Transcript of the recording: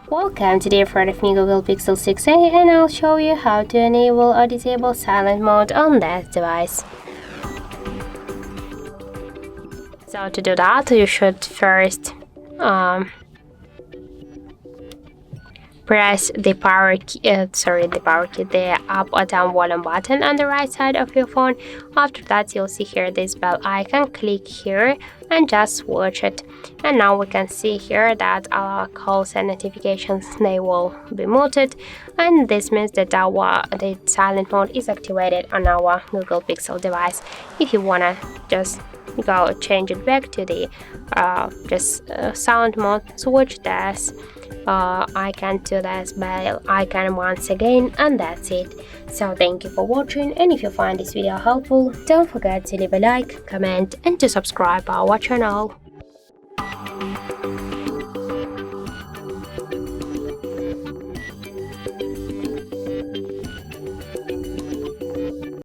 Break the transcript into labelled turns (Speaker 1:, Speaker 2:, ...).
Speaker 1: Welcome, today in front of me Google Pixel 6a, and I'll show you how to enable or disable silent mode on that device. So to do that, you should first press the up or down volume button on the right side of your phone. After that, you'll see here this bell icon. Click here and just watch it. And now we can see here that our calls and notifications, they will be muted, and this means that the silent mode is activated on our Google Pixel device. If you wanna just go change it back to the sound mode, switch this icon to this bell icon once again, and that's it. So thank you for watching, and if you find this video helpful, don't forget to leave a like, comment, and to subscribe our channel.